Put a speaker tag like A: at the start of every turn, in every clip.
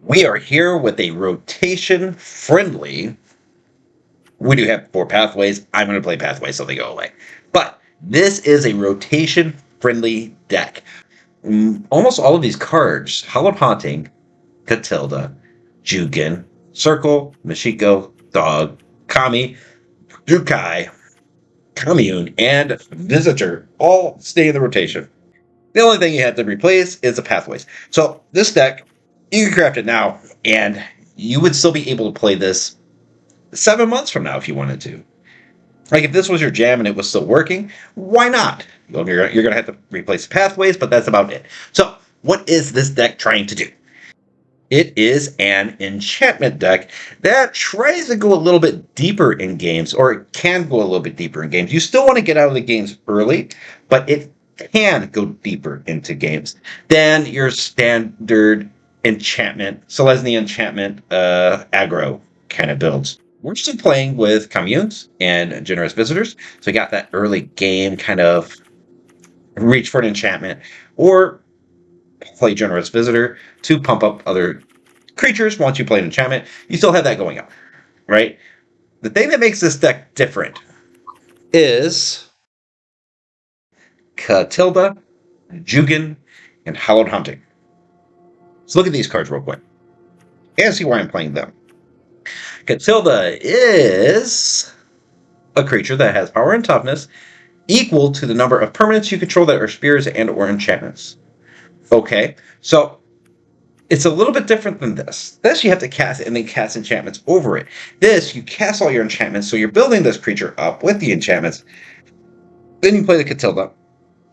A: We are here with a rotation friendly. We do have 4 pathways. I'm going to play pathways so they go away. But this is a rotation friendly deck. Almost all of these cards, Hallowed Haunting, Catilda, Jugen, Circle, Mashiko, Dog, Kami, Jukai, Commune, and Visitor all stay in the rotation. The only thing you have to replace is the pathways. So this deck, you can craft it now, and you would still be able to play this 7 months from now if you wanted to. Like if this was your jam and it was still working, why not? You're going to have to replace the pathways, but that's about it. So what is this deck trying to do? It is an enchantment deck that tries to go a little bit deeper in games, or it can go a little bit deeper in games. You still want to get out of the games early, but it can go deeper into games than your standard enchantment, SELESNYA enchantment aggro kind of builds. We're still playing with communes and generous visitors, so we got that early game kind of reach for an enchantment, or play generous visitor to pump up other creatures once you play an enchantment. You still have that going on, right? The thing that makes this deck different is Catilda, Jugen, and Hallowed Haunting. So look at these cards real quick and see why I'm playing them. Catilda is a creature that has power and toughness equal to the number of permanents you control that are spirits and or enchantments. Okay, so it's a little bit different than this. This you have to cast and then cast enchantments over it. This, you cast all your enchantments, so you're building this creature up with the enchantments. Then you play the Catilda,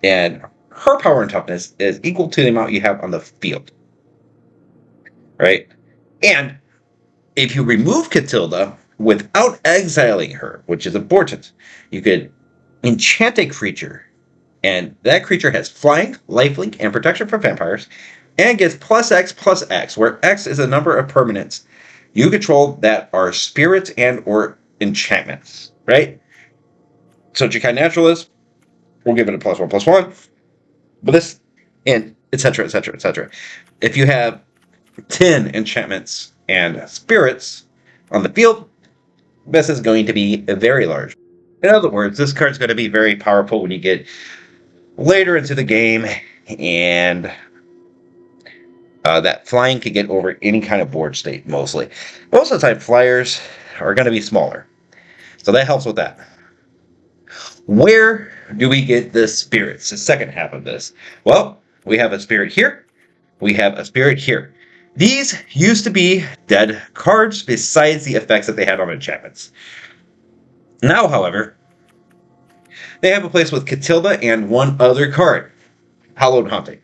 A: and her power and toughness is equal to the amount you have on the field. Right? And if you remove Catilda without exiling her, which is important, you could enchant a creature, and that creature has flying, lifelink, and protection from vampires, and gets +X, where X is a number of permanents you control that are spirits and or enchantments, right? So Jukai Naturalist, we'll give it a +1/+1, but this, and etc., etc., etc. If you have 10 enchantments and spirits on the field, this is going to be very large. In other words, this card's going to be very powerful when you get later into the game, and that flying can get over any kind of board state, mostly. Most of the time, flyers are going to be smaller. So that helps with that. Where do we get the spirits? The second half of this. Well, we have a spirit here. We have a spirit here. These used to be dead cards besides the effects that they had on enchantments. Now, however, they have a place with Catilda and one other card, Hallowed Haunting.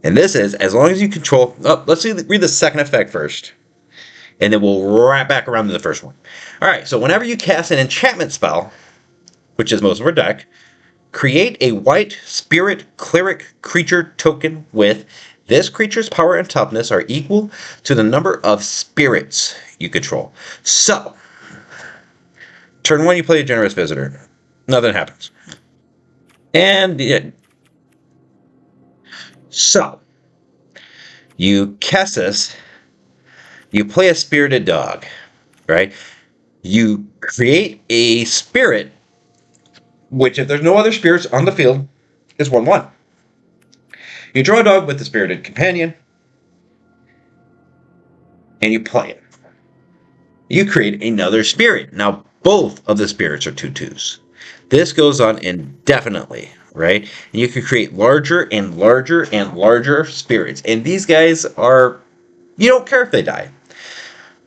A: And this is, as long as you control... Oh, let's read the second effect first. And then we'll wrap back around to the first one. Alright, so whenever you cast an enchantment spell, which is most of our deck, create a white spirit cleric creature token with this creature's power and toughness are equal to the number of spirits you control. So, turn 1 you play a generous visitor. Nothing happens. And so, you cast this, you play a spirited dog, right? You create a spirit, which if there's no other spirits on the field, is 1/1. You draw a dog with the spirited companion, and you play it. You create another spirit. Now, both of the spirits are 2/2s. This goes on indefinitely, right? And you can create larger and larger and larger spirits. And these guys are, you don't care if they die.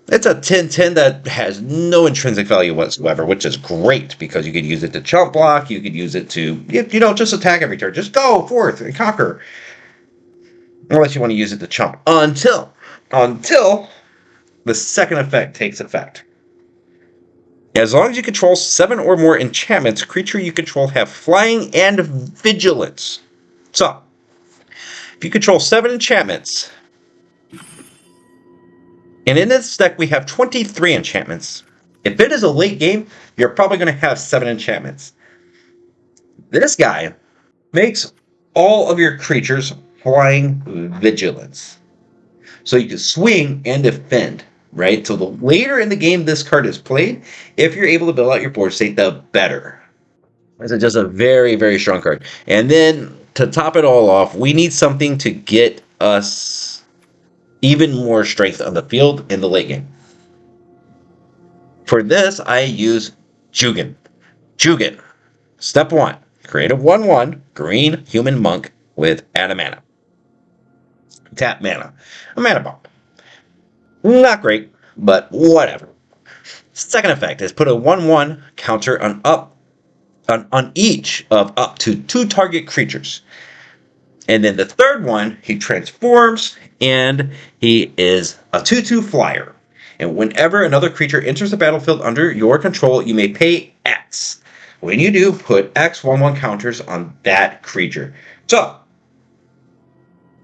A: It's a 10/10 that has no intrinsic value whatsoever, which is great because you could use it to chump block. You could use it to, just attack every turn. Just go forth and conquer. Unless you want to use it to chump. Until the second effect takes effect. As long as you control 7 or more enchantments, creature you control have flying and vigilance. So, if you control 7 enchantments, and in this deck we have 23 enchantments, if it is a late game, you're probably going to have 7 enchantments. This guy makes all of your creatures flying vigilance. So you can swing and defend, right? So the later in the game this card is played, if you're able to build out your board state, the better. This is just a very, very strong card. And then to top it all off, we need something to get us even more strength on the field in the late game. For this, I use Jugen. Jugen. Step 1. Create a 1/1 green human monk with add a mana. Tap mana. A mana bomb. Not great, but whatever. Second effect is put a 1/1 counter on each of up to 2 target creatures. And then the third one, he transforms and he is a 2/2 flyer. And whenever another creature enters the battlefield under your control, you may pay X. When you do, put X 1/1 counters on that creature. So,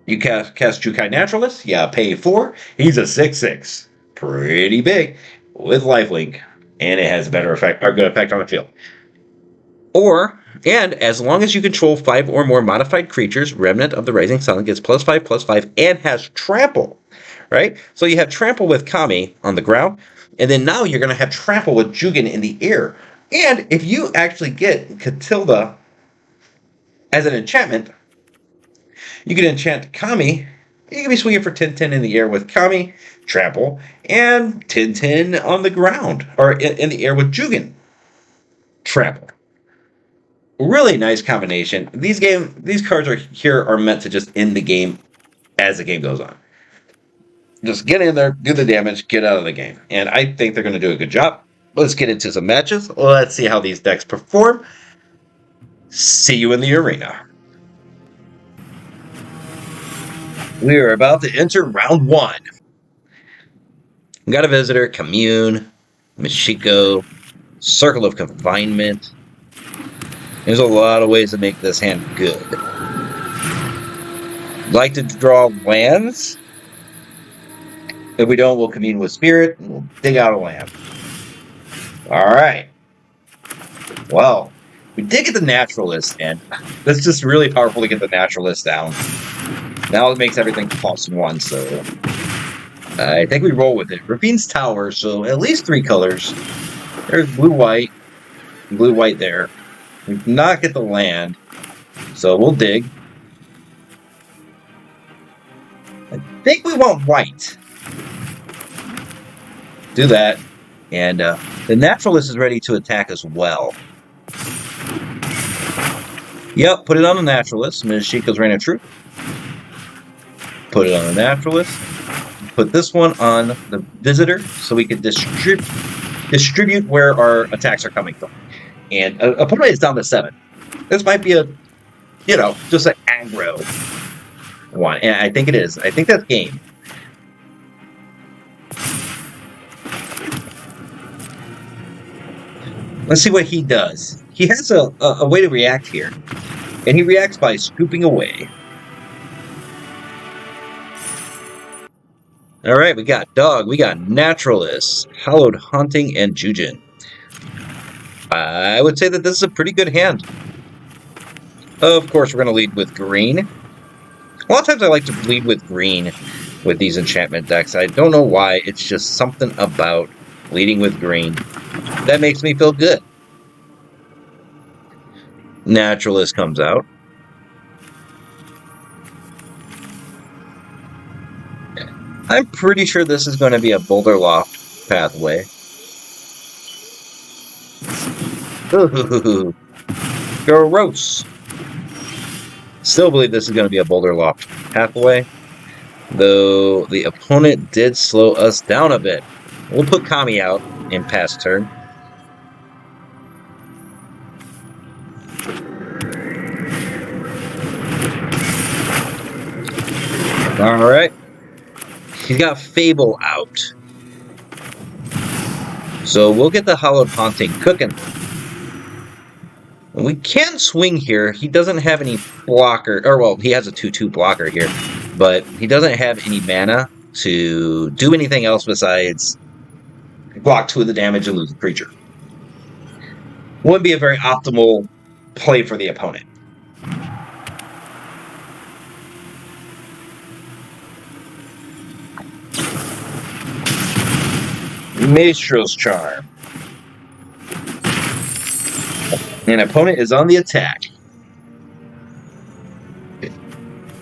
A: you cast Jukai Naturalist, yeah, pay 4. He's a 6/6. Pretty big with lifelink. And it has a better effect or good effect on the field. And as long as you control 5 or more modified creatures, Remnant of the Rising Sun gets +5/+5 and has trample, right? So you have trample with Kami on the ground, and then now you're going to have trample with Jugen in the air. And if you actually get Catilda as an enchantment, you can enchant Kami. You can be swinging for 10/10 in the air with Kami, trample, and 10/10 on the ground, or in the air with Jugen, trample. Really nice combination. These cards are meant to just end the game as the game goes on. Just get in there, do the damage, get out of the game. And I think they're going to do a good job. Let's get into some matches. Let's see how these decks perform. See you in the arena. We are about to enter round 1. We got a visitor, Commune, Michiko, Circle of Confinement. There's a lot of ways to make this hand good. Like to draw lands. If we don't, we'll commune with Spirit and we'll dig out a land. Alright. Well, we did get the Naturalist, and that's just really powerful to get the Naturalist down. Now it makes everything cost 1, so I think we roll with it. Ravine's Tower, so at least 3 colors. There's blue-white, blue-white there. We did not get the land, so we'll dig. I think we want white. Do that. And the Naturalist is ready to attack as well. Yep, put it on the Naturalist. Michiko's Reign of Truth. Put it on the Naturalist. Put this one on the Visitor so we can distribute where our attacks are coming from. And opponent is down to 7. This might be just an aggro one. And I think it is. I think that's game. Let's see what he does. He has a way to react here. And he reacts by scooping away. Alright, we got Dog, we got Naturalist, Hallowed Haunting, and Jugen. I would say that this is a pretty good hand. Of course, we're going to lead with green. A lot of times I like to lead with green with these enchantment decks. I don't know why. It's just something about leading with green that makes me feel good. Naturalist comes out. I'm pretty sure this is going to be a Boulder Loft pathway. Ooh, gross. Still believe this is going to be a Boulder Loft pathway, though the opponent did slow us down a bit. We'll put Kami out in pass turn. Alright. He's got Fable out. So we'll get the Hallowed Haunting cooking. We can swing here. He doesn't have any blocker, or well, he has a 2/2 blocker here, but he doesn't have any mana to do anything else besides block 2 of the damage and lose the creature. Wouldn't be a very optimal play for the opponent. Maestro's Charm. And opponent is on the attack.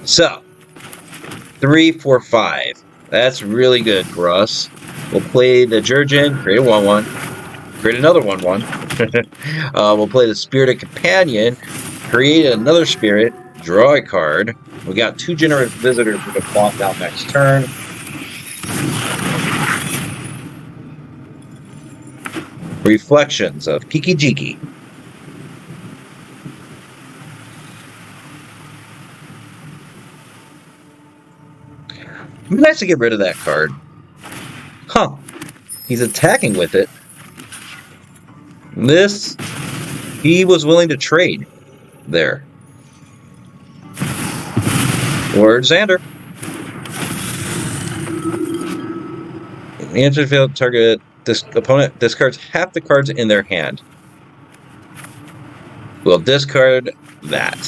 A: So, 3, 4, 5. That's really good for us. We'll play the Jurgen, create a 1/1. Create another 1/1. We'll play the Spirited Companion, create another spirit, draw a card. We got 2 Generous Visitors we can plop down next turn. Reflections of Kiki Jiki. It'd be nice to get rid of that card. Huh. He's attacking with it. This, he was willing to trade there. Word Xander. The answer failed target. This opponent discards half the cards in their hand. We'll discard that.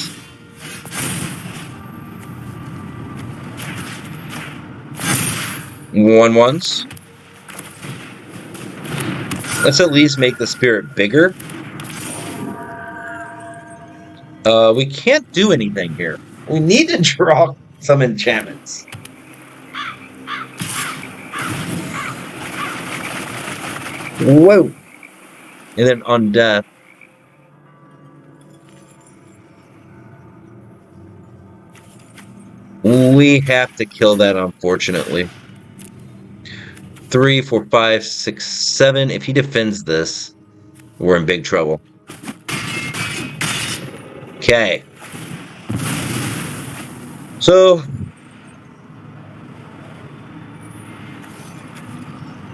A: Ones. Let's at least make the spirit bigger. We can't do anything here. We need to draw some enchantments. Whoa! And then on death. We have to kill that, unfortunately. 3, 4, 5, 6, 7. If he defends this, we're in big trouble. Okay. So,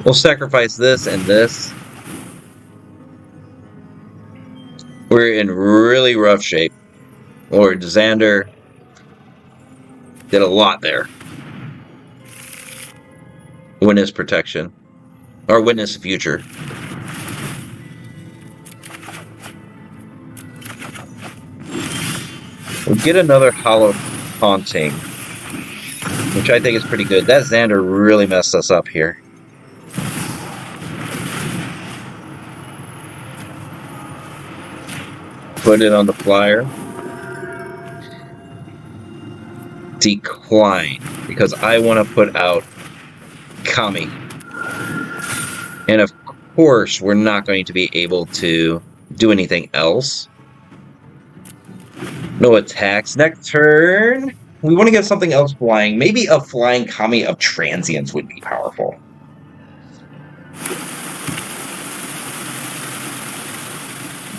A: we'll sacrifice this and this. We're in really rough shape. Lord Xander did a lot there. Witness protection. Or witness future. We'll get another hollow haunting, which I think is pretty good. That Xander really messed us up here. Put it on the flyer. Decline, because I want to put out Kami. And of course, we're not going to be able to do anything else. No attacks. Next turn, we want to get something else flying. Maybe a flying Kami of Transience would be powerful.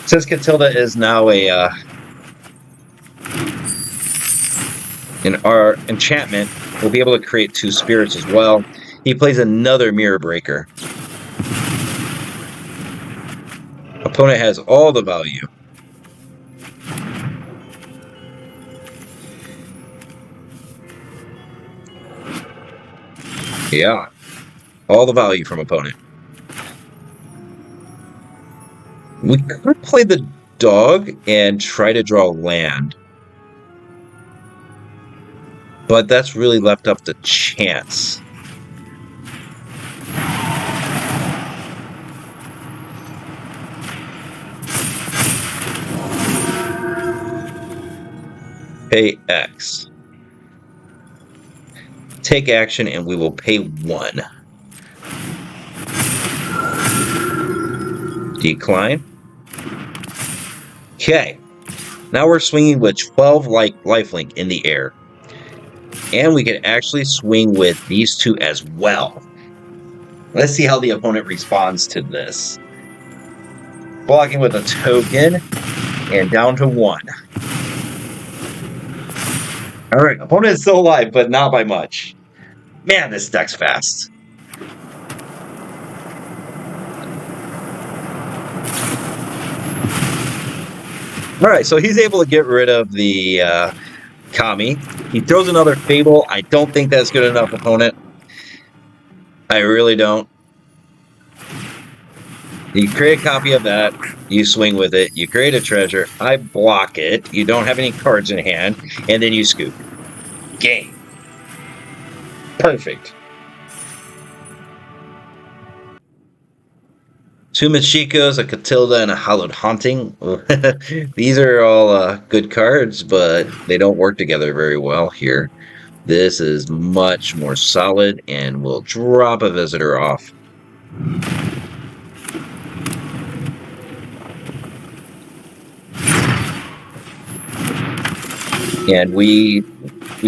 A: Since Catilda is now in our enchantment, we'll be able to create 2 spirits as well. He plays another Mirror Breaker. Opponent has all the value. Yeah, all the value from opponent. We could play the dog and try to draw land. But that's really left up to chance. Pay X. Take action and we will pay 1. Decline. Okay. Now we're swinging with 12 lifelink in the air. And we can actually swing with these 2 as well. Let's see how the opponent responds to this. Blocking with a token and down to 1. Alright, opponent is still alive, but not by much. Man, this deck's fast. Alright, so he's able to get rid of the Kami. He throws another Fable. I don't think that's good enough, opponent. I really don't. You create a copy of that. You swing with it. You create a treasure. I block it. You don't have any cards in hand. And then you scoop. Game. Perfect. 2 Machikos, a Catilda, and a Hallowed Haunting. These are all good cards, but they don't work together very well here. This is much more solid, and we'll drop a visitor off. And we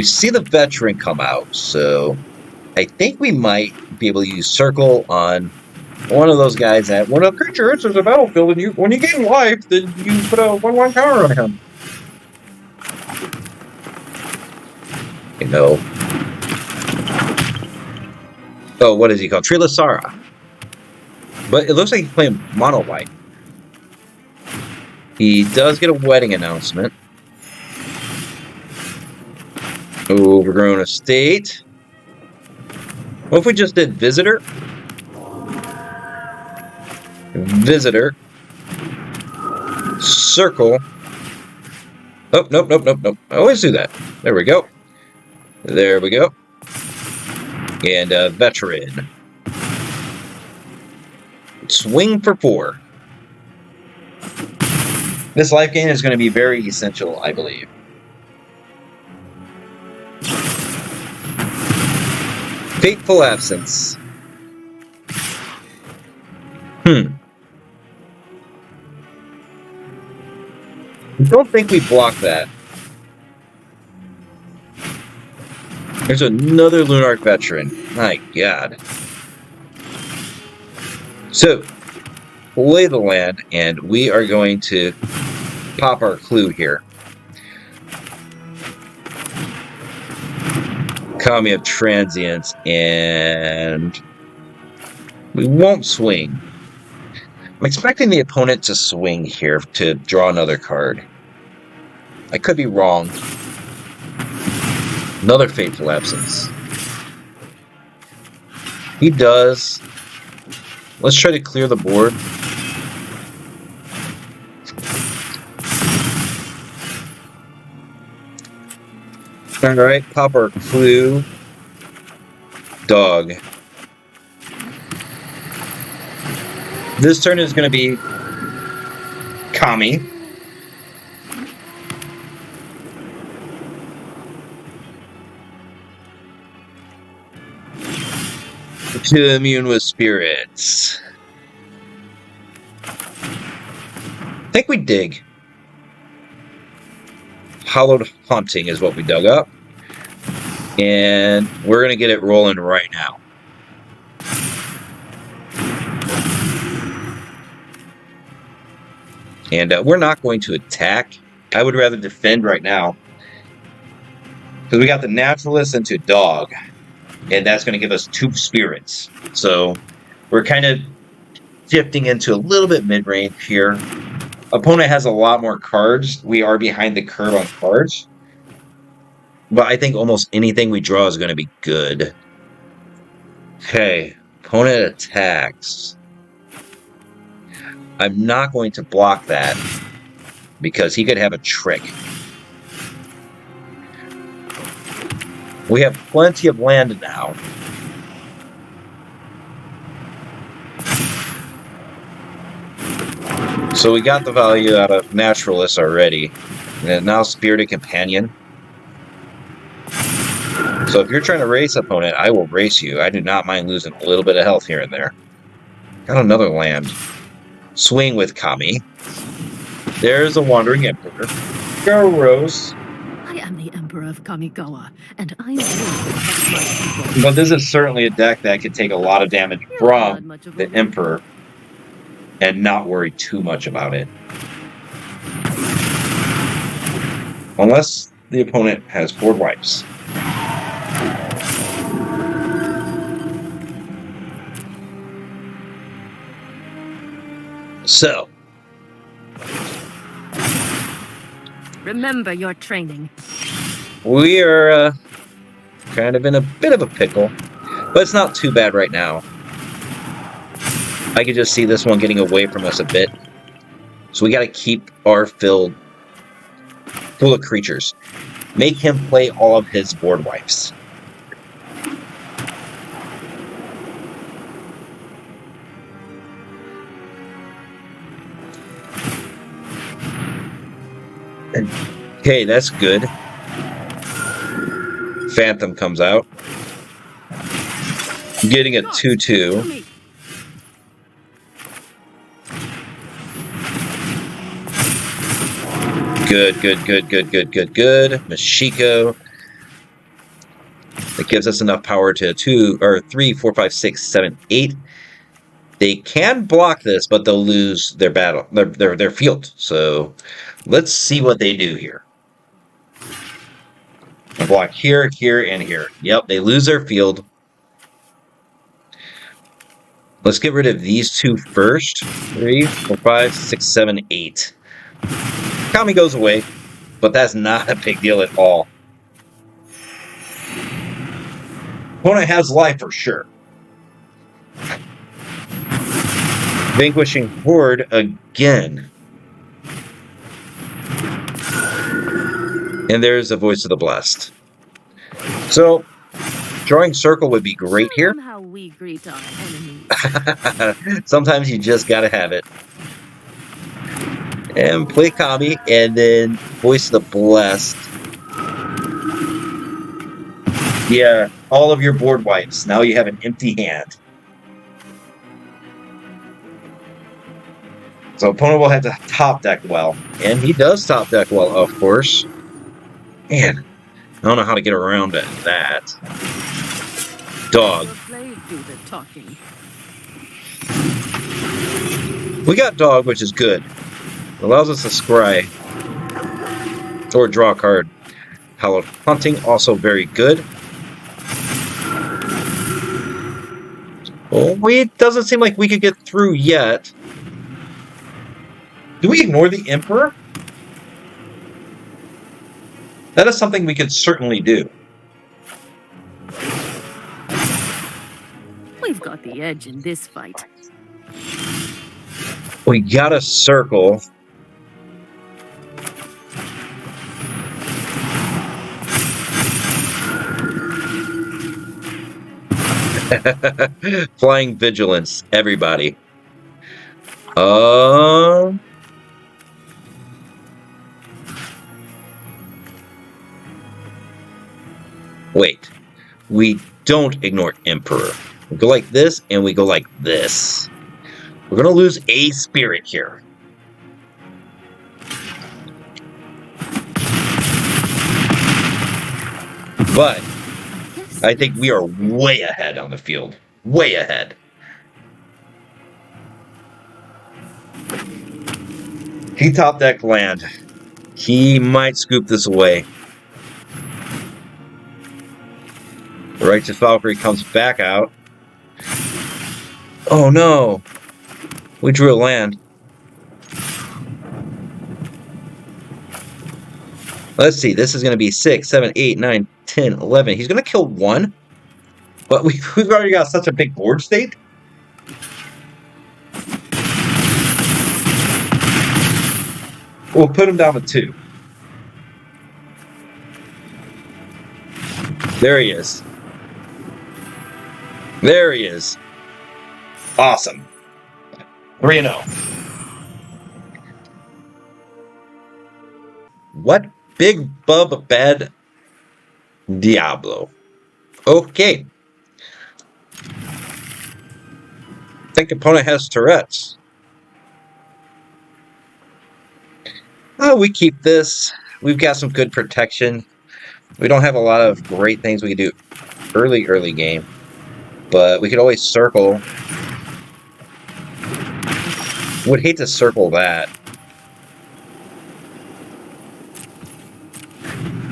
A: see the veteran come out, so I think we might be able to use Circle on one of those guys that when a creature enters the battlefield and when you gain life, then you put a 1/1 counter on him. You know. Oh, what is he called? Trilasara. But it looks like he's playing mono white. He does get a wedding announcement. Overgrown estate. What if we just did visitor? Visitor. Circle. Oh, nope. I always do that. There we go. There we go. And veteran. Swing for 4. This life gain is going to be very essential, I believe. Fateful Absence. I don't think we blocked that. There's another Lunarch veteran. My God. So, play the land, and we are going to pop our clue here. Economy of Transience, and we won't swing. I'm expecting the opponent to swing here to draw another card. I could be wrong. Another Fateful Absence. He does. Let's try to clear the board. Alright, pop our clue. Dog. This turn is going to be Kami. To immune with spirits. I think we dig. Hallowed Haunting is what we dug up. And we're going to get it rolling right now. And we're not going to attack. I would rather defend right now. Because we got the Naturalist into Dog. And that's going to give us 2 spirits. So we're kind of shifting into a little bit mid-range here. Opponent has a lot more cards. We are behind the curve on cards. But I think almost anything we draw is going to be good. Okay. Opponent attacks. I'm not going to block that. Because he could have a trick. We have plenty of land now. So we got the value out of Naturalist already. And now Spirited Companion. So if you're trying to race opponent, I will race you. I do not mind losing a little bit of health here and there. Got another land. Swing with Kami. There's a Wandering Emperor. Go, Rose.
B: I am the Emperor of Kamigawa, and I will protect my people.
A: But this is certainly a deck that could take a lot of damage from the Emperor and not worry too much about it. Unless the opponent has board wipes. So.
B: Remember your training.
A: We are kind of in a bit of a pickle, but it's not too bad right now. I could just see this one getting away from us a bit. So we got to keep our field full of creatures. Make him play all of his board wipes. Okay, that's good. Phantom comes out. Getting a 2/2. Good. Mashiko. That gives us enough power to 2 or 3, 4, 5, 6, 7, 8. They can block this, but they'll lose their battle, their field. So let's see what they do here. A block here, here, and here. Yep, they lose their field. Let's get rid of these two first. 3, 4, 5, 6, 7, 8. Kami goes away, but that's not a big deal at all. Opponent has life for sure. Vanquishing Horde again. And there's the Voice of the Blessed. So, drawing Circle would be great here.
B: How we greet our enemies.
A: Sometimes you just gotta have it. And play Kami, and then Voice of the Blessed. Yeah, all of your board wipes. Now you have an empty hand. So opponent will have to top deck well. And he does top deck well, of course. Man, I don't know how to get around that. Dog. We got Dog, which is good. Allows us to scry. Or draw a card. Hallowed Hunting, also very good. Well, it doesn't seem like we could get through yet. Do we ignore the Emperor? That is something we could certainly do.
B: We've got the edge in this fight.
A: We gotta circle. Flying Vigilance, everybody. Wait. We don't ignore Emperor. We go like this, and we go like this. We're gonna lose a spirit here. But I think we are way ahead on the field. Way ahead. He top deck land. He might scoop this away. The Righteous Valkyrie comes back out. Oh no! We drew a land. Let's see, this is going to be 6, 7, 8, 9, 10, 11. He's going to kill one. But we've already got such a big board state. We'll put him down to 2. There he is. There he is. Awesome. 3-0. What? Big Bub Bad Diablo. Okay. I think opponent has Tourette's. Oh, we keep this. We've got some good protection. We don't have a lot of great things we can do early game. But we could always circle. Would hate to circle that.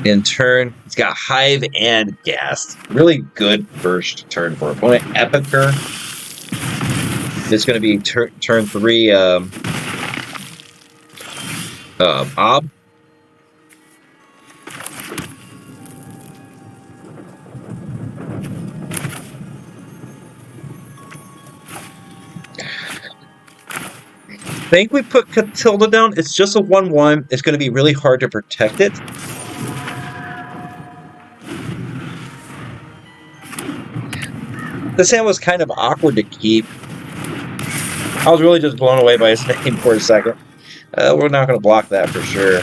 A: In turn, he's got Hive and Ghast. Really good first turn for opponent. Epicur. This is going to be turn 3. Ob. I think we put Catilda down. It's just a 1/1. It's going to be really hard to protect it. This hand was kind of awkward to keep. I was really just blown away by his name for a second. We're not going to block that for sure.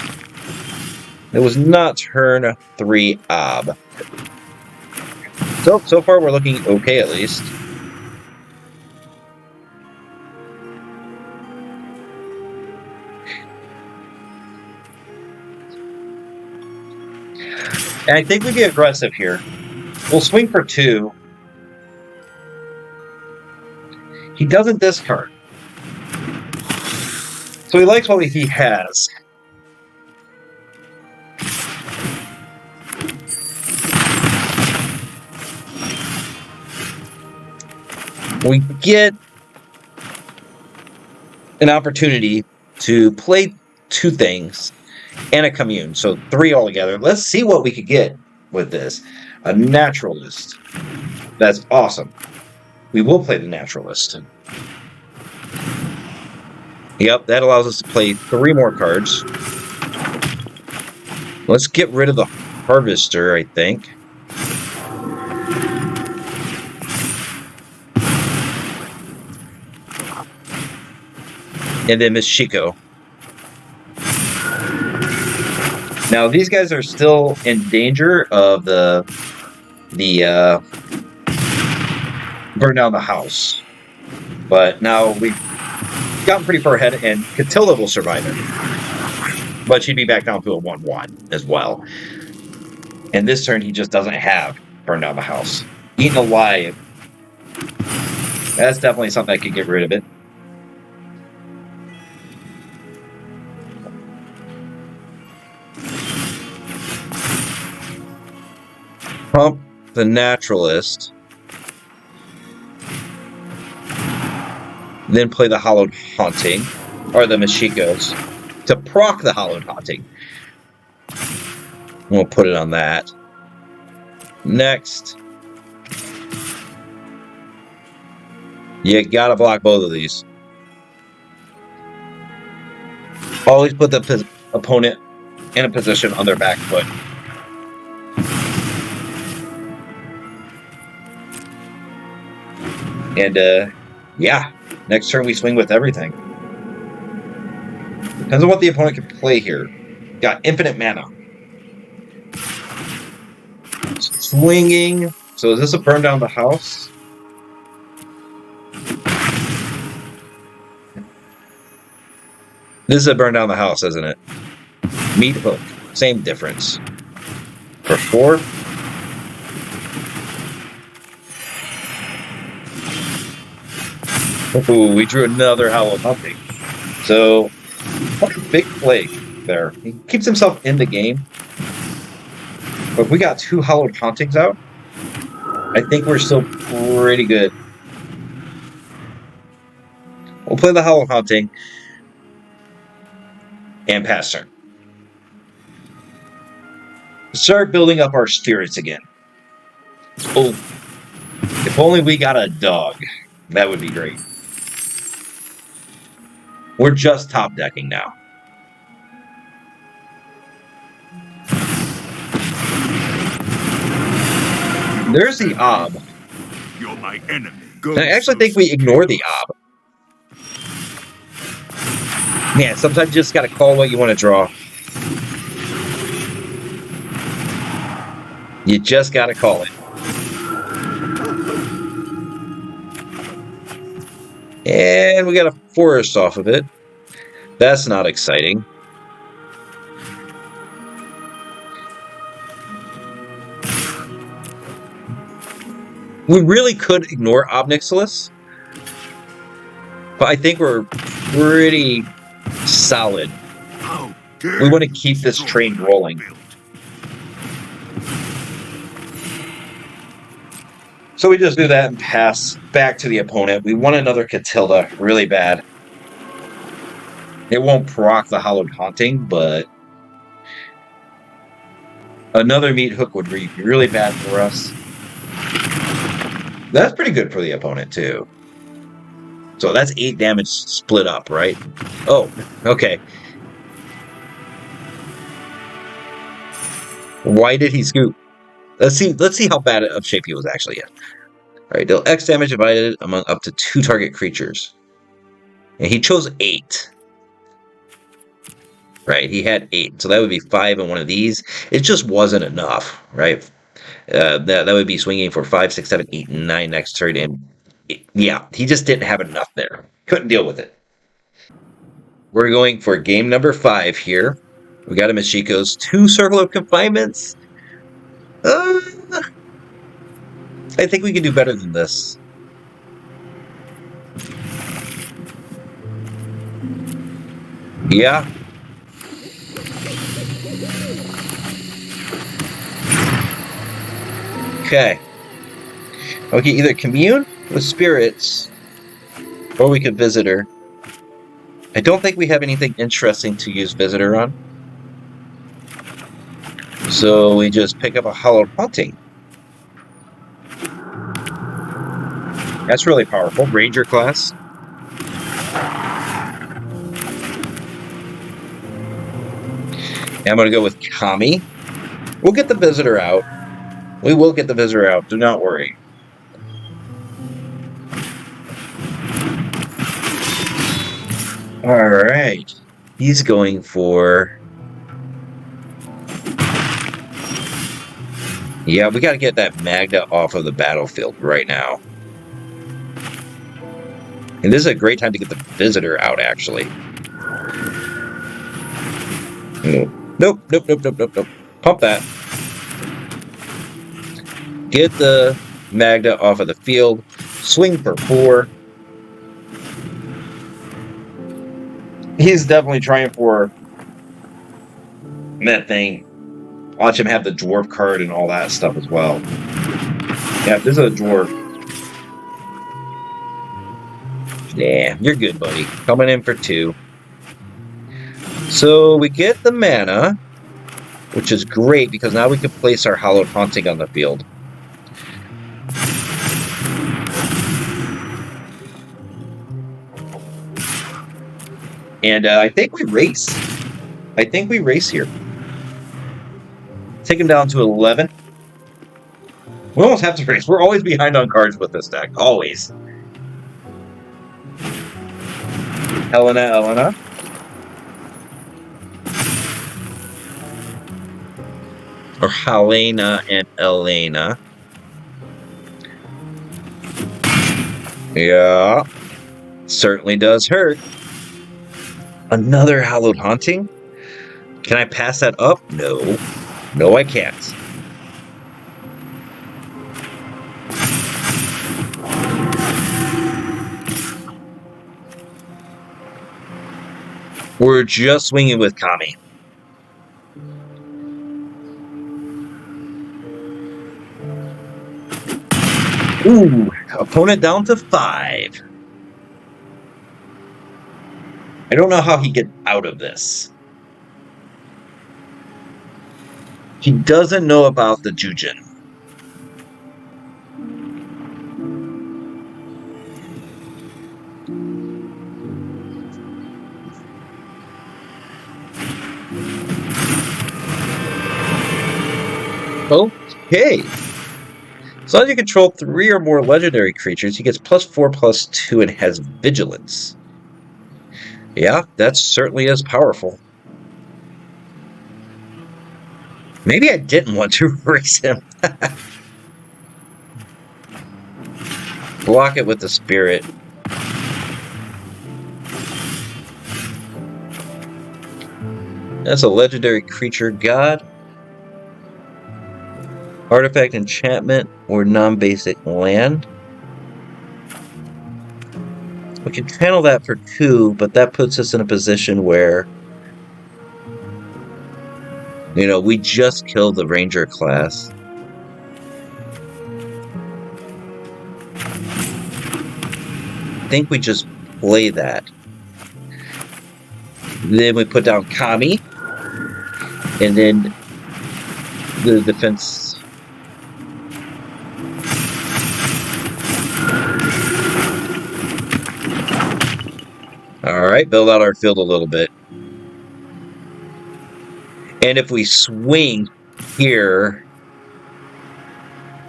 A: It was not turn 3 ob. So far we're looking okay at least. And I think we'd be aggressive here. We'll swing for 2. He doesn't discard. So he likes what he has. We get an opportunity to play 2 things and a commune. So 3 altogether. Let's see what we could get with this. A naturalist. That's awesome. We will play the naturalist. Yep, that allows us to play 3 more cards. Let's get rid of the harvester, I think. And then Miss Chico. Now these guys are still in danger of the burn down the house. But now we've gotten pretty far ahead, and Catilda will survive it. But she'd be back down to a 1/1 as well. And this turn he just doesn't have burn down the house. Eaten alive. That's definitely something I could get rid of it. Pump the naturalist. Then play the Hallowed Haunting, or the Mashikos, to proc the Hallowed Haunting. We'll put it on that. Next. You gotta block both of these. Always put the opponent in a position on their back foot. And, yeah. Next turn we swing with everything. Depends on what the opponent can play here. Got infinite mana. Swinging. So is this a burn down the house? This is a burn down the house, isn't it? Meat hook. Same difference. For 4. Ooh, we drew another Hallowed Haunting. So, what a big play there. He keeps himself in the game. But if we got 2 Hallowed Hauntings out, I think we're still pretty good. We'll play the Hallowed Haunting and pass turn. Start building up our spirits again. Oh, if only we got a dog. That would be great. We're just top decking now. There's the ob.
C: You're my enemy.
A: I actually think we ignore the ob. Man, sometimes you just gotta call what you want to draw. You just gotta call it. And we got a forest off of it. That's not exciting. We really could ignore Obnixilis, but I think we're pretty solid. We want to keep this train rolling. So we just do that and pass back to the opponent. We want another Catilda really bad. It won't proc the Hallowed Haunting, but another meat hook would be really bad for us. That's pretty good for the opponent, too. So that's 8 damage split up, right? Oh, okay. Why did he scoop? Let's see how bad of shape he was actually in. Alright, deal X damage divided among up to 2 target creatures. And he chose 8. right? He had 8, so that would be 5 in one of these. It just wasn't enough, right? That would be swinging for 5, 6, 7, 8, and 9 next turn, and yeah, he just didn't have enough there. Couldn't deal with it. We're going for game number 5 here. We got a Michiko's 2 Circle of Confinements. I think we can do better than this. Yeah. Okay. Okay, either commune with spirits, or we could visitor. I don't think we have anything interesting to use visitor on. So we just pick up a Hallowed Haunting. That's really powerful. Ranger class. And I'm going to go with Kami. We'll get the visitor out. We will get the visitor out. Do not worry. All right. He's going for... Yeah, we got to get that Magda off of the battlefield right now. And this is a great time to get the visitor out, actually. Nope. Pump that. Get the Magda off of the field. Swing for 4. He's definitely trying for that thing. Watch him have the dwarf card and all that stuff as well. Yeah, this is a dwarf. Yeah, you're good, buddy. Coming in for 2. So we get the mana, which is great because now we can place our Hallowed Haunting on the field. And I think we race. I think we race here. Take him down to 11. We almost have to race. We're always behind on cards with this deck. Always. Elena. Or Helena and Elena. Yeah. Certainly does hurt. Another Hallowed Haunting? Can I pass that up? No. No, I can't. We're just swinging with Kami. Ooh, opponent down to 5. I don't know how he gets out of this. He doesn't know about the Jujin. Okay. As long as you control 3 or more legendary creatures, he gets +4/+2 and has vigilance. Yeah, that certainly is powerful. Maybe I didn't want to erase him. Block it with the spirit. That's a legendary creature god. Artifact, enchantment, or non-basic land. We can channel that for 2, but that puts us in a position where, you know, we just killed the Ranger class. I think we just play that. Then we put down Kami. And then the defense... Alright, build out our field a little bit. And if we swing here,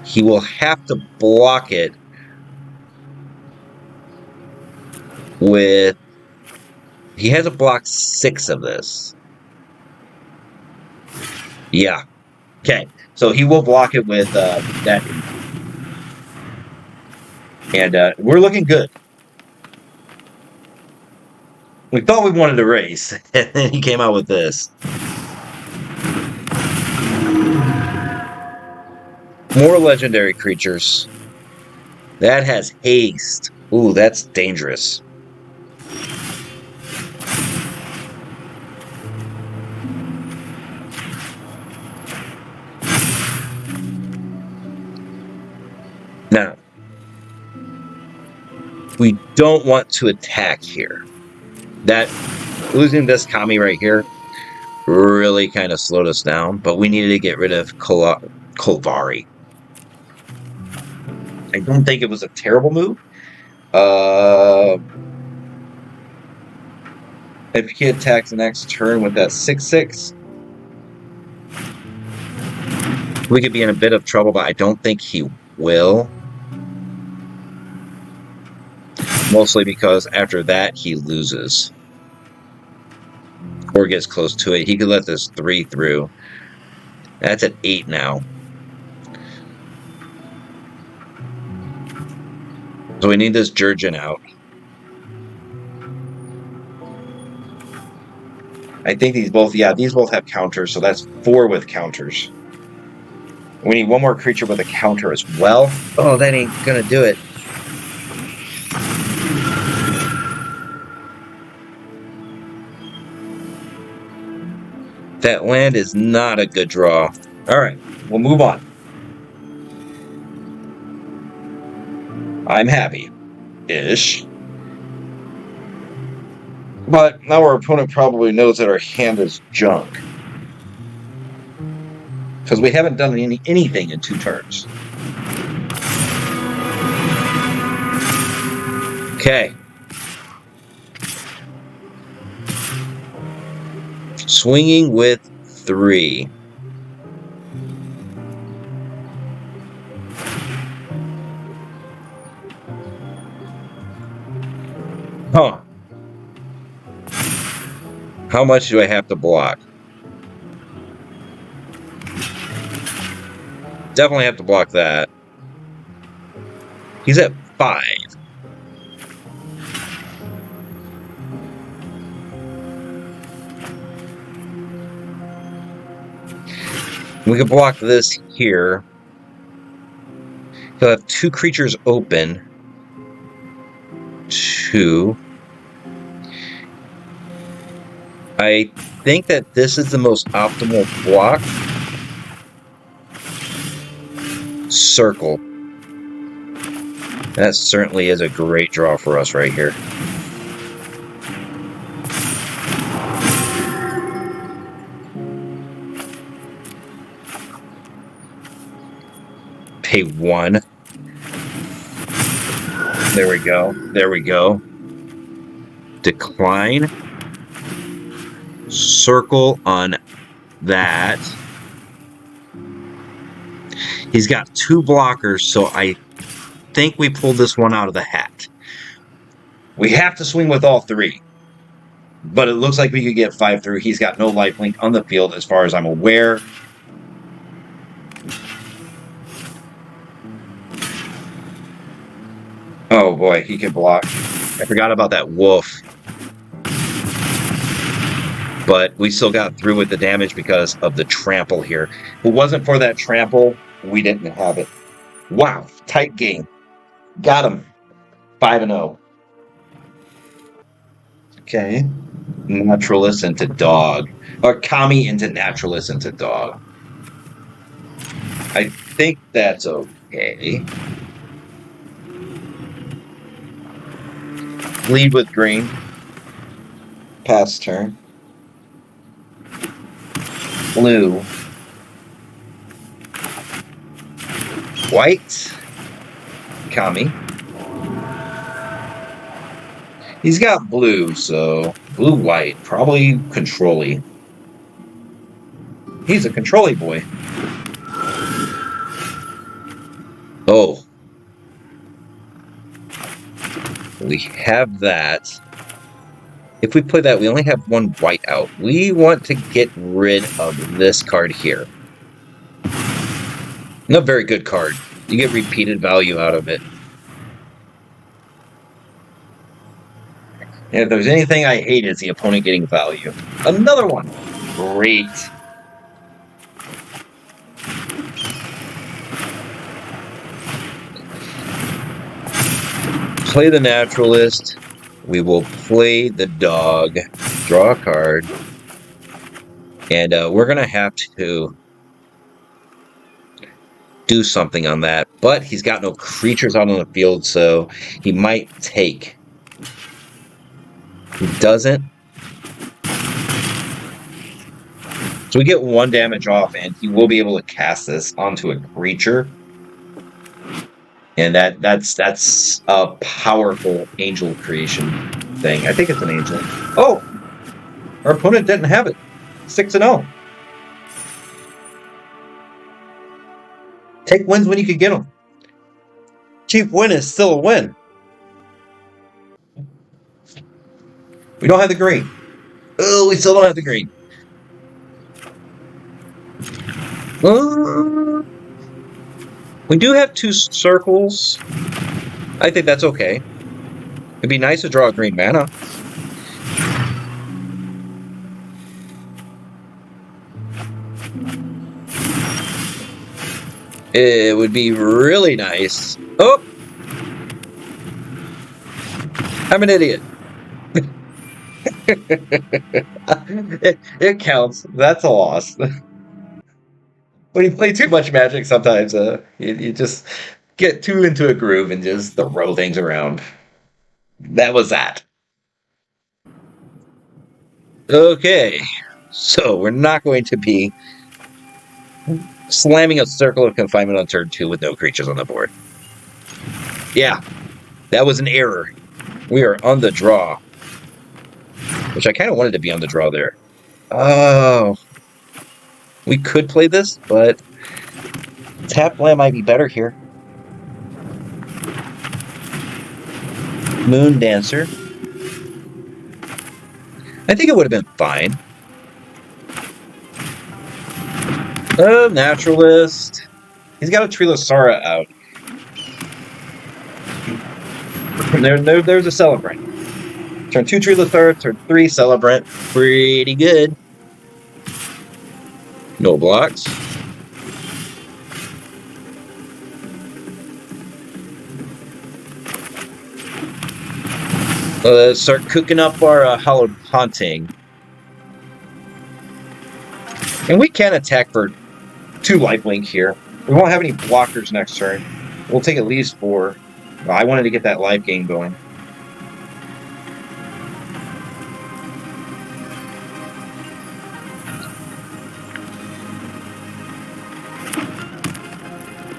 A: he will have to block it with... He has to block 6 of this. Yeah. Okay. So he will block it with that. And we're looking good. We thought we wanted to race, and then he came out with this. More legendary creatures. That has haste. Ooh, that's dangerous. Now, we don't want to attack here. That losing this Kami right here really kind of slowed us down, but we needed to get rid of Kolvari. I don't think it was a terrible move. If he attacks the next turn with that 6/6, we could be in a bit of trouble, but I don't think he will. Mostly because after that, he loses. Or gets close to it. He could let this 3 through. That's at 8 now. So we need this Jurgen out. I think these both have counters, so that's 4 with counters. We need one more creature with a counter as well. Oh, that ain't gonna do it. That land is not a good draw. Alright, we'll move on. I'm happy-ish. But now our opponent probably knows that our hand is junk. Because we haven't done anything in 2 turns. Okay. Swinging with 3. Huh. How much do I have to block? Definitely have to block that. He's at 5. We could block this here. He'll have 2 creatures open. 2. I think that this is the most optimal block. Circle. That certainly is a great draw for us right here. Pay 1. There we go. There we go. Decline. Circle on that. He's got 2 blockers, so I think we pulled this one out of the hat. We have to swing with all 3. But it looks like we could get 5 through. He's got no lifelink on the field as far as I'm aware. Oh boy, he can block. I forgot about that wolf. But we still got through with the damage because of the trample here. If it wasn't for that trample, we didn't have it. Wow, tight game. Got him. 5-0. Okay. Naturalist into dog. Or Kami into naturalist into dog. I think that's okay. Lead with green. Pass turn. Blue. White. Kami. He's got blue, so blue-white. Probably control-y. He's a control-y boy. Oh. We have that. If we play that, we only have one white out. We want to get rid of this card here. Not a very good card. You get repeated value out of it. And if there's anything I hate, it's the opponent getting value. Another one. Great. Play the naturalist. We will play the dog. Draw a card. And we're going to have to do something on that. But he's got no creatures out on the field, so he might take. He doesn't. So we get 1 damage off, and he will be able to cast this onto a creature. And that's a powerful angel creation thing. I think it's an angel. Oh! Our opponent didn't have it. 6-0. Take wins when you can get them. Cheap win is still a win. We don't have the green. Oh, we still don't have the green. We do have 2 circles. I think that's okay. It'd be nice to draw a green mana. It would be really nice. Oh! I'm an idiot. it counts. That's a loss. When you play too much Magic, sometimes you just get too into a groove and just throw things around. That was that. Okay, so we're not going to be slamming a Circle of Confinement on turn 2 with no creatures on the board. Yeah, that was an error. We are on the draw. Which I kind of wanted to be on the draw there. Oh. We could play this, but tap land might be better here. Moon Dancer. I think it would have been fine. Naturalist. He's got a Trilosara out. There's a Celebrant. Turn 2 Trilosara, turn 3 Celebrant. Pretty good. No blocks. Let's start cooking up our Hallowed Haunting. And we can attack for 2 lifelink here. We won't have any blockers next turn. We'll take at least 4. I wanted to get that life gain going.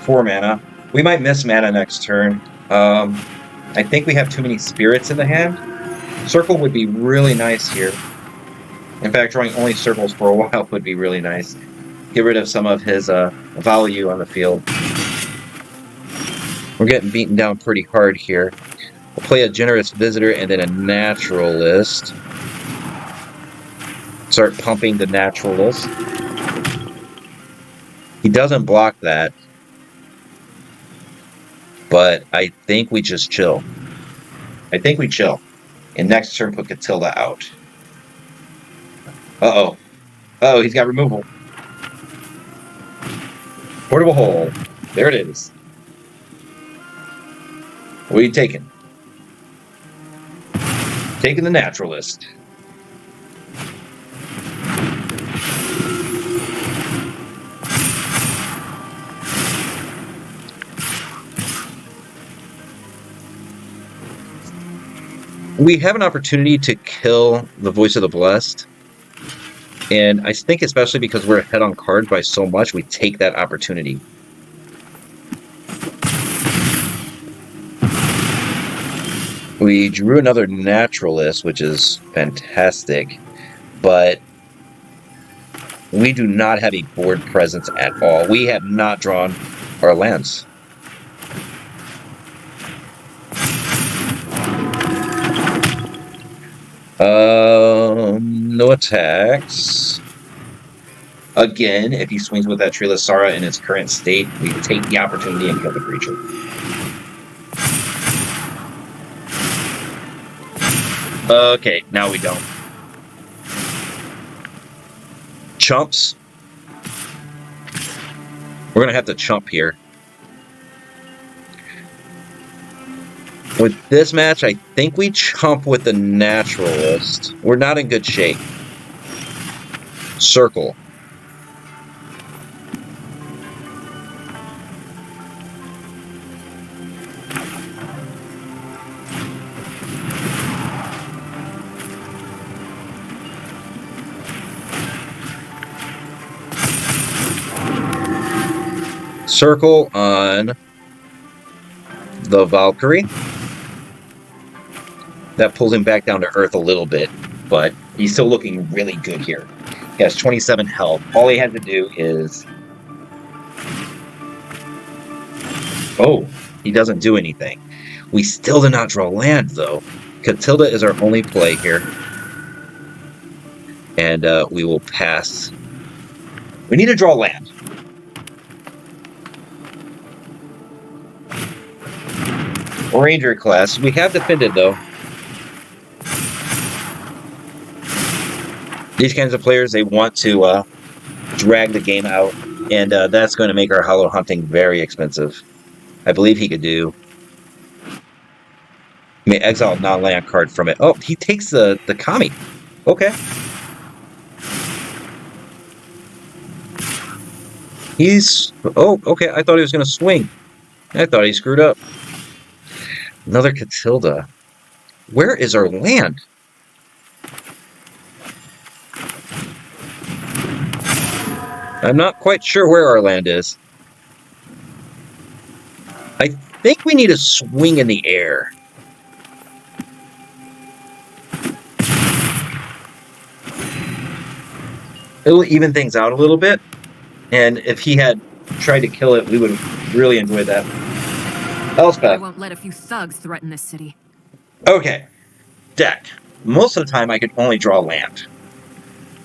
A: Four mana. We might miss mana next turn. I think we have too many spirits in the hand. Circle would be really nice here. In fact, drawing only circles for a while would be really nice. Get rid of some of his value on the field. We're getting beaten down pretty hard here. We'll play a Generous Visitor and then a Naturalist. Start pumping the Naturalist. He doesn't block that. But I think we just chill. I think we chill. And next turn put Catilda out. Uh-oh. Uh-oh, he's got removal. Portable Hole. There it is. What are you taking? Taking the Naturalist. We have an opportunity to kill the Voice of the Blessed. And I think especially because we're ahead on card by so much, we take that opportunity. We drew another Naturalist, which is fantastic. But we do not have a board presence at all. We have not drawn our lands. No attacks. Again, if he swings with that Trilasara in its current state, we take the opportunity and kill the creature. Okay, now we don't. Chumps. We're going to have to chump here. With this match, I think we chump with the Naturalist. We're not in good shape. Circle. Circle on the Valkyrie. That pulls him back down to Earth a little bit, but he's still looking really good here. He has 27 health. All he had to do is... Oh, he doesn't do anything. We still did not draw land, though. Catilda is our only play here. And we will pass. We need to draw land. Ranger class. We have defended, though. These kinds of players, they want to drag the game out, and that's going to make our hollow hunting very expensive. I believe he could do... may exile a non-land card from it. Oh, he takes the Kami. Okay. He's... oh, okay. I thought he was going to swing. I thought he screwed up. Another Catilda. Where is our land? I'm not quite sure where our land is. I think we need a swing in the air. It'll even things out a little bit. And if he had tried to kill it, we would have really enjoyed that. Elspeth.
B: I won't let a few thugs threaten this city.
A: Okay. Deck. Most of the time I could only draw land.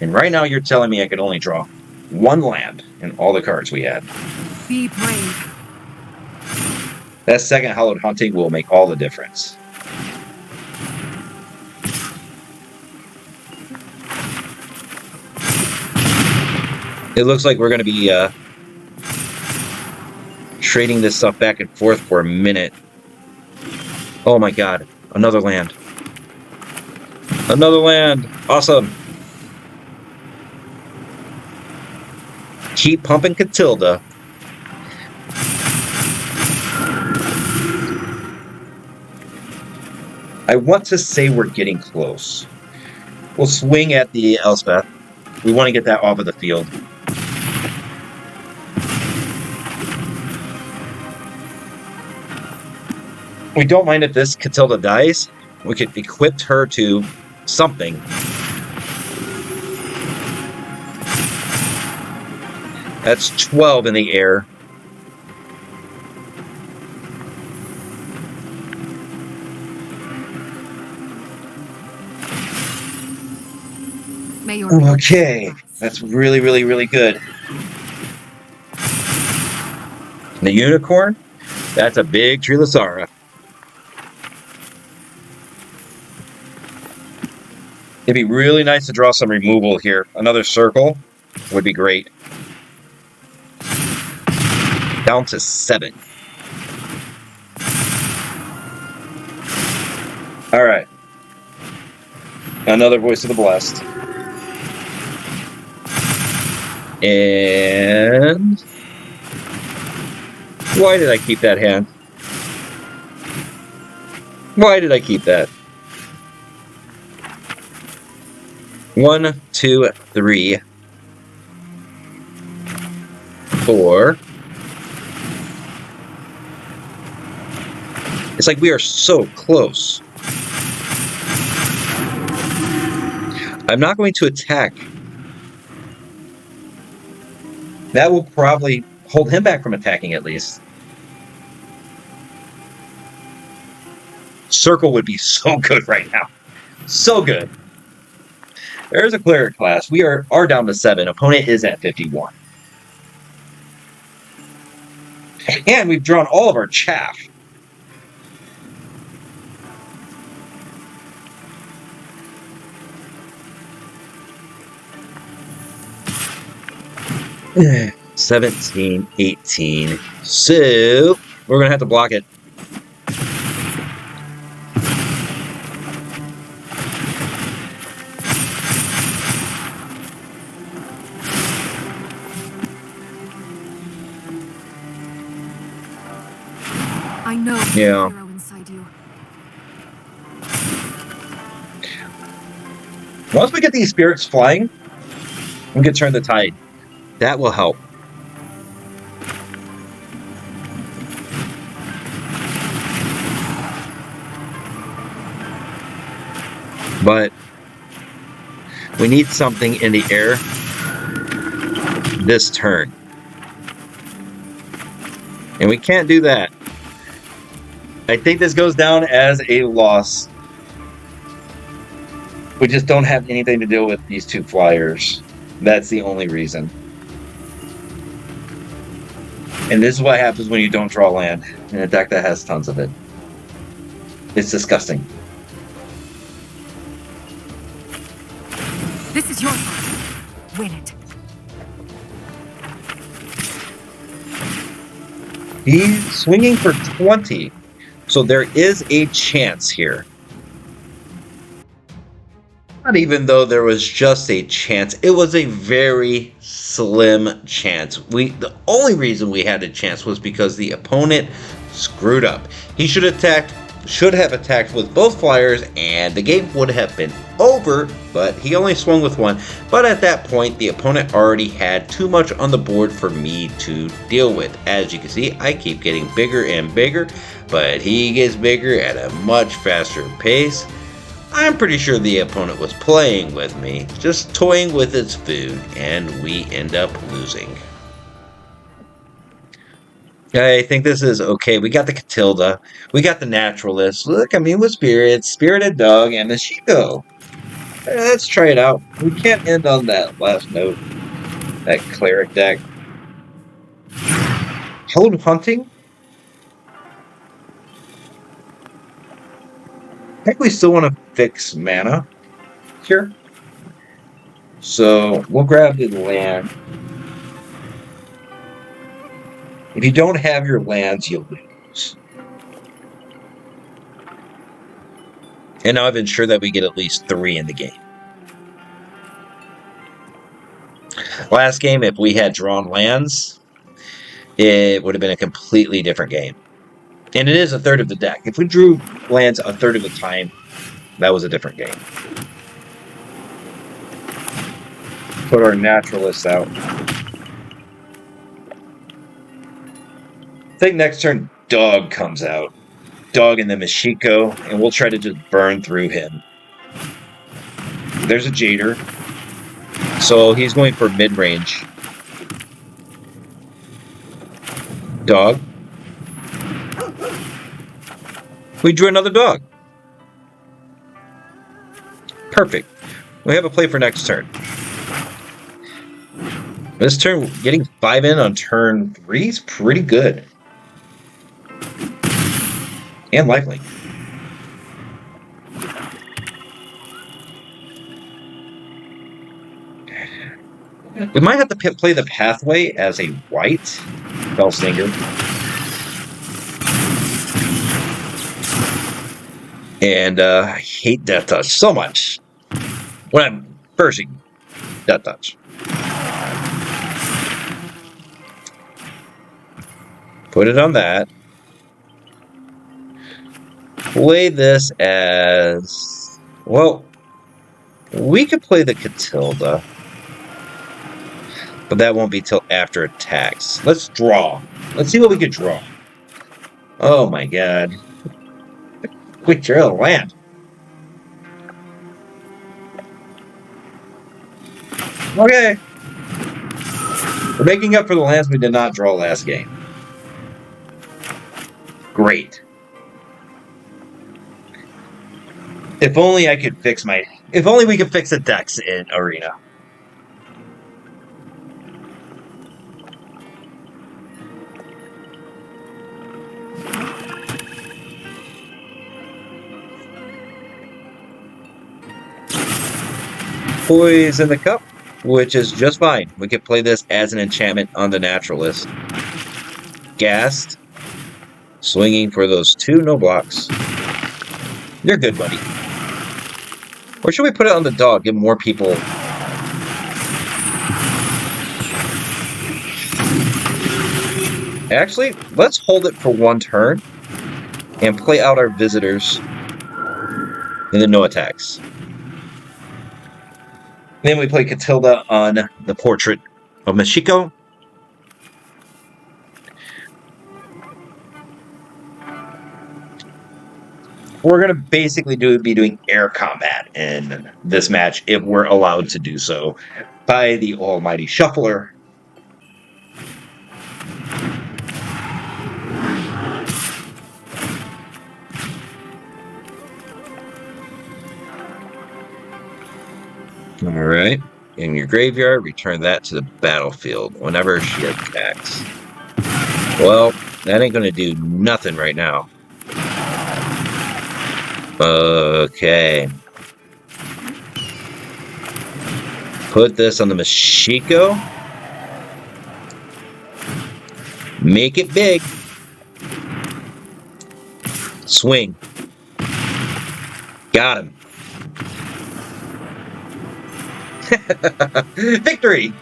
A: And right now you're telling me I could only draw one land in all the cards we had.
B: Be brave.
A: That second Hallowed Hunting will make all the difference. It looks like we're going to be trading this stuff back and forth for a minute. Oh my god. Another land. Another land. Awesome. Keep pumping Catilda. I want to say we're getting close. We'll swing at the Elspeth. We want to get that off of the field. We don't mind if this Catilda dies. We could equip her to something. That's 12 in the air. Okay, that's really, really, really good. The Unicorn, that's a big Trilasara. It'd be really nice to draw some removal here. Another circle would be great. Down to 7. Alright. Another Voice of the Blessed. And... why did I keep that hand? Why did I keep that? 1, 2, 3, 4. It's like we are so close. I'm not going to attack. That will probably hold him back from attacking at least. Circle would be so good right now. So good. There's a cleric class. We are down to 7. Opponent is at 51. And we've drawn all of our chaff. Yeah. 17, 18. So we're gonna have to block it.
B: I know the
A: Yeah.
B: hero inside you.
A: Once we get these spirits flying, we can turn the tide. That will help. But we need something in the air this turn. And we can't do that. I think this goes down as a loss. We just don't have anything to deal with these 2 flyers. That's the only reason. And this is what happens when you don't draw land in a deck that has tons of it. It's disgusting.
B: This is your fight. Win it.
A: He's swinging for 20. So there is a chance here. Not even though there was just a chance. It was a very slim chance. The only reason we had a chance was because the opponent screwed up. He should have attacked with both flyers and the game would have been over, but he only swung with 1. But at that point, the opponent already had too much on the board for me to deal with. As you can see, I keep getting bigger and bigger, but he gets bigger at a much faster pace. I'm pretty sure the opponent was playing with me, just toying with its food, and we end up losing. I think this is okay. We got the Catilda. We got the Naturalist. Look, I mean, with Spirits, Spirited Dog, and the Chico. Let's try it out. We can't end on that last note. That Cleric deck. Hold Hunting? I think we still want to fix mana here. So we'll grab the land. If you don't have your lands, you lose. And now I've ensured that we get at least 3 in the game. Last game, if we had drawn lands, it would have been a completely different game. And it is a third of the deck. If we drew lands a third of the time, that was a different game. Put our Naturalists out. I think next turn, Dog comes out. Dog and the Mashiko, and we'll try to just burn through him. There's a Jader. So he's going for mid-range. Dog. We drew another dog. Perfect. We have a play for next turn. This turn, getting 5 in on turn 3 is pretty good. And lifelink. We might have to play the Pathway as a white Bellstinger. And I hate Death Touch so much when I'm bursting Death Touch. Put it on that. Play this as... Well, we could play the Catilda. But that won't be till after attacks. Let's draw. Let's see what we could draw. Oh my god. We drew a land. Okay. We're making up for the lands we did not draw last game. Great. If only I could fix my... If only we could fix the decks in Arena. Poison the Cup, which is just fine. We could play this as an enchantment on the Naturalist. Gassed. Swinging for those 2 no blocks. You're good, buddy. Or should we put it on the dog? Give more people... Actually, let's hold it for 1 turn and play out our visitors in the no attacks. Then we play Catilda on the portrait of Mashiko. We're going to basically be doing air combat in this match if we're allowed to do so by the almighty shuffler. Alright, in your graveyard, return that to the battlefield whenever she attacks. Well, that ain't gonna do nothing right now. Okay. Put this on the Mashiko. Make it big. Swing. Got him. Victory!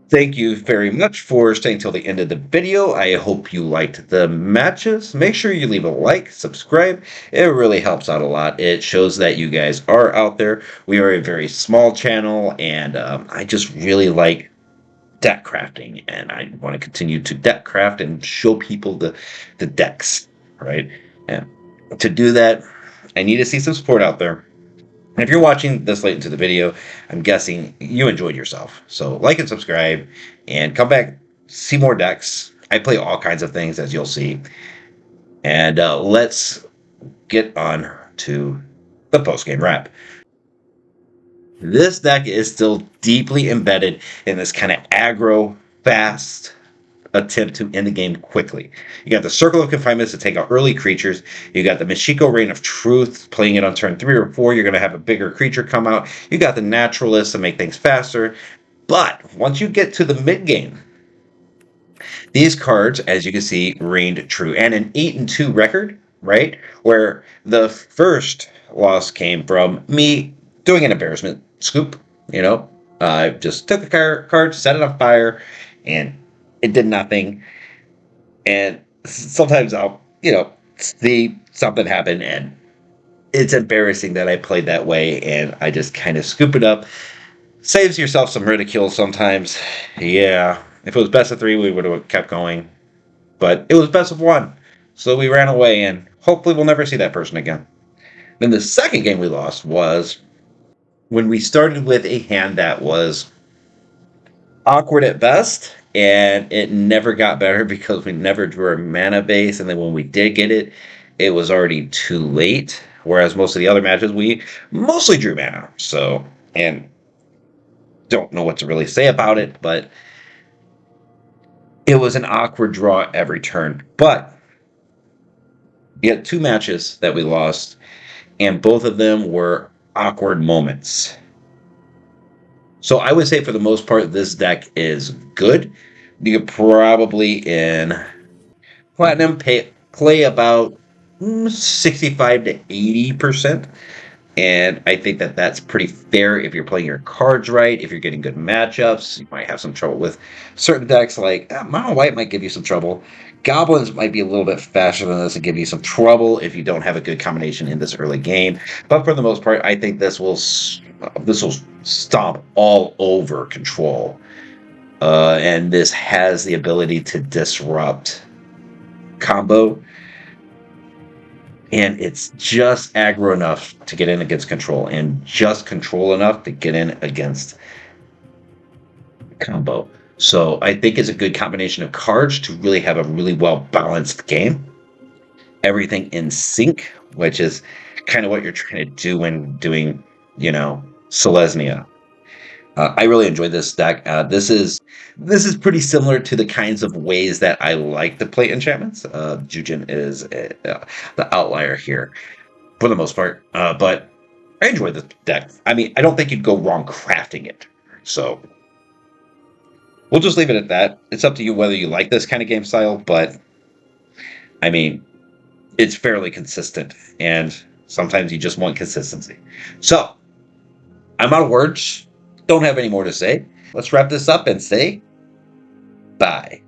A: Thank you very much for staying till the end of the video. I hope you liked the matches. Make sure you leave a like, subscribe. It really helps out a lot. It shows that you guys are out there. We are a very small channel, and I just really like deck crafting, and I want to continue to deck craft and show people the decks, right? And to do that, I need to see some support out there. And if you're watching this late into the video, I'm guessing you enjoyed yourself. So like and subscribe, and come back, see more decks. I play all kinds of things, as you'll see. And let's get on to the post-game wrap. This deck is still deeply embedded in this kind of aggro, fast attempt to end the game quickly. You got the Circle of Confinements to take out early creatures. You got the Mashiko Reign of Truth, playing it on turn 3 or 4. You're going to have a bigger creature come out. You got the Naturalist to make things faster. But once you get to the mid-game, these cards, as you can see, reigned true. And an 8-2 record, right? Where the first loss came from me doing an embarrassment scoop. You know, I just took a card, set it on fire, and it did nothing. And sometimes I'll, see something happen, and it's embarrassing that I played that way, and I just kind of scoop it up. Saves yourself some ridicule sometimes. Yeah, if it was best of 3, we would have kept going. But it was best of 1. So we ran away, and hopefully we'll never see that person again. Then the second game we lost was when we started with a hand that was awkward at best, and it never got better because we never drew a mana base, and then when we did get it, it was already too late. Whereas most of the other matches, we mostly drew mana. So, and don't know what to really say about it, but it was an awkward draw every turn. But we had 2 matches that we lost, and both of them were awkward moments. So I would say for the most part, this deck is good. You could probably in Platinum play about 65 to 80%. And I think that that's pretty fair if you're playing your cards right, if you're getting good matchups. You might have some trouble with certain decks, like Mono White might give you some trouble. Goblins might be a little bit faster than this and give you some trouble if you don't have a good combination in this early game. But for the most part, I think this will stomp all over Control. And this has the ability to disrupt combo. And it's just aggro enough to get in against Control, and just control enough to get in against combo. So I think it's a good combination of cards to really have a really well balanced game. Everything in sync, which is kind of what you're trying to do when doing, Selesnya. I really enjoyed this deck. This is pretty similar to the kinds of ways that I like to play enchantments. Jujin is the outlier here for the most part, but I enjoy this deck. I mean, I don't think you'd go wrong crafting it. So we'll just leave it at that. It's up to you whether you like this kind of game style, but I mean, it's fairly consistent, and sometimes you just want consistency. So I'm out of words. Don't have any more to say. Let's wrap this up and say bye.